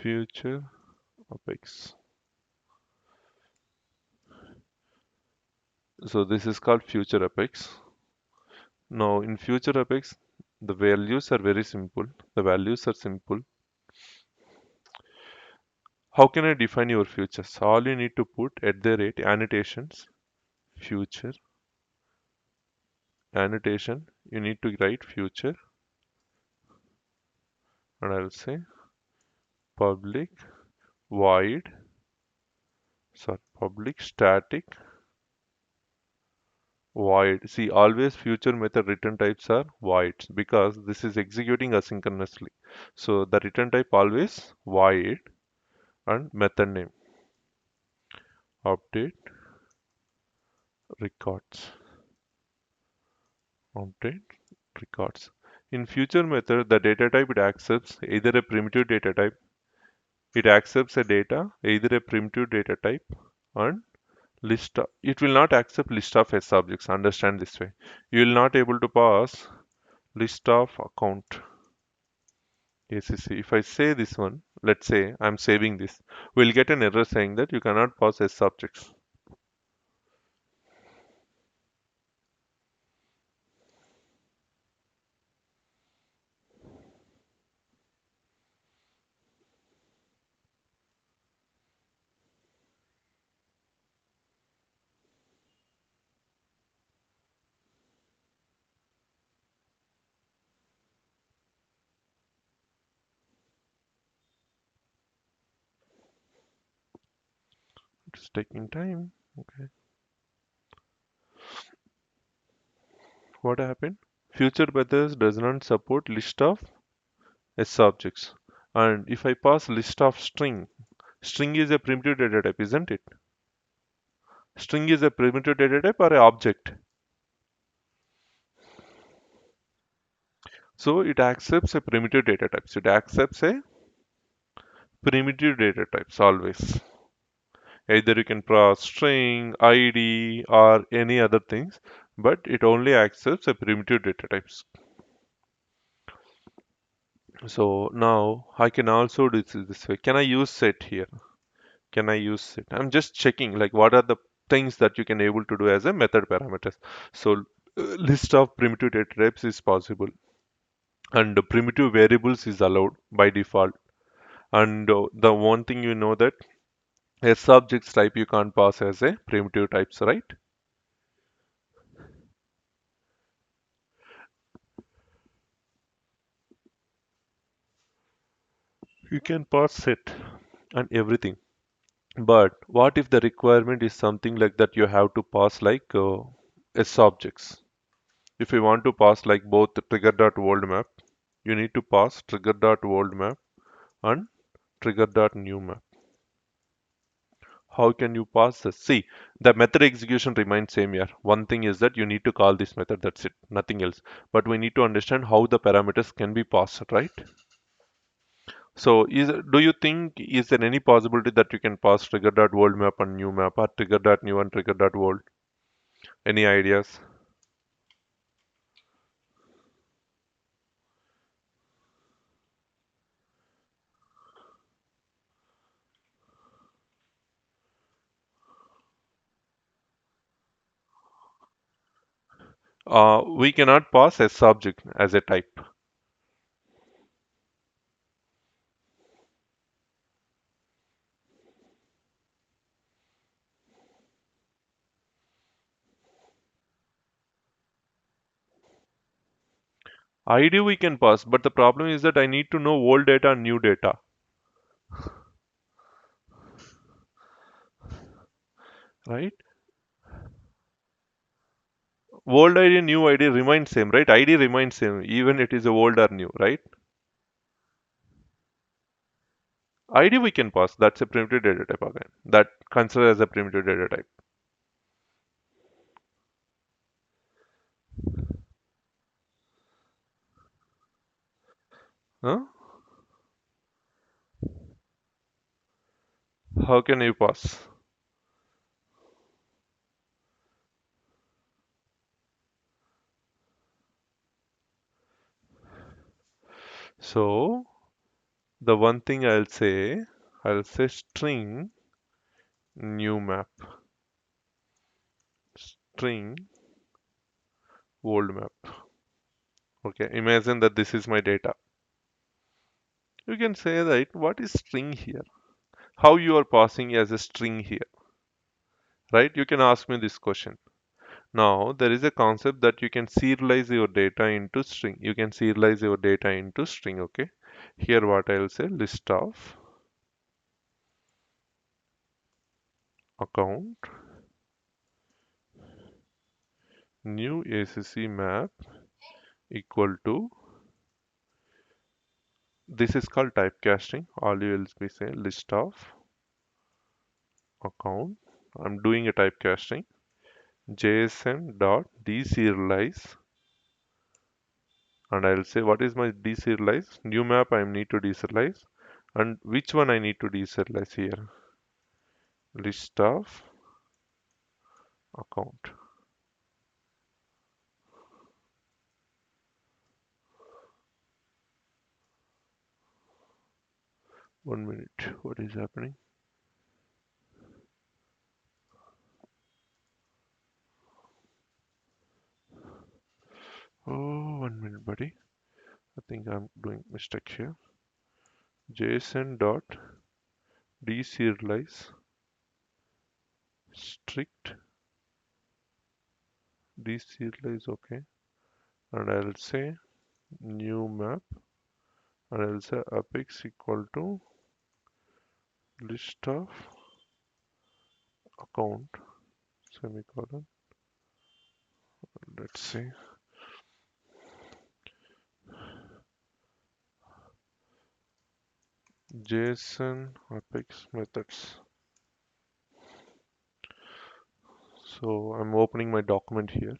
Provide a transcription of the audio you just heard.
future apex. So this is called future apex. Now in future apex, the values are very simple. The values are simple. How can I define your futures? All you need to put at the rate annotations, future, annotation. You need to write future, and I'll say public void, sorry, public static void. See, always future method return types are voids because this is executing asynchronously. So the return type always void and method name update records. Update records. In future method, the data type it accepts either a primitive data type, it accepts a data, either a primitive data type and list. It will not accept list of S objects. Understand this way. You will not able to pass list of account ACC. If I say this one, let's say I'm saving this, we'll get an error saying that you cannot pass S objects. It's taking time. Okay. What happened? Future methods does not support list of S objects. And if I pass list of string, string is a primitive data type, isn't it? String is a primitive data type or an object. So it accepts a primitive data type. So it accepts a primitive data types always. Either you can pass string, ID, or any other things, but it only accepts a primitive data types. So now I can also do this way. Can I use set here? Can I use set? I'm just checking like what are the things that you can able to do as a method parameters. So list of primitive data types is possible, and the primitive variables is allowed by default. And the one thing you know that a subjects type you can't pass as a primitive types, right? You can pass set and everything. But what if the requirement is something like that you have to pass like S objects? If you want to pass like both trigger.world map, you need to pass trigger.world map and trigger.new map. How can you pass this? See, the method execution remains same here. One thing is that you need to call this method, that's it, nothing else. But we need to understand how the parameters can be passed, right? So do you think is there any possibility that you can pass trigger.world map and new map or trigger.new and trigger.world? Any ideas? We cannot pass a subject as a type. ID we can pass, but the problem is that I need to know old data and new data, right? Old ID, new ID remains same, right? ID remains same, even it is a old or new, right? ID we can pass. That's a primitive data type again. That considered as a primitive data type. Huh? How can you pass? So The one thing I'll say string new map, string old map. Okay, imagine that this is my data. You can say that what is string here? How you are passing as a string here, right? You can ask me this question. Now, there is a concept that you can serialize your data into string. You can serialize your data into string, okay? Here what I'll say, list of account new ACC map equal to, this is called typecasting. All you will be saying list of account. I'm doing a typecasting. JSN dot deserialize, and I'll say what is my deserialize? New map I need to deserialize, and which one I need to deserialize here? List of account. One minute, what is happening? Oh, 1 minute, buddy. I think I'm doing mistake here. JSON dot deserialize strict deserialize, okay, and I'll say new map, and I'll say apex equal to list of account semicolon. Let's see. JSON Apex methods. So I'm opening my document here.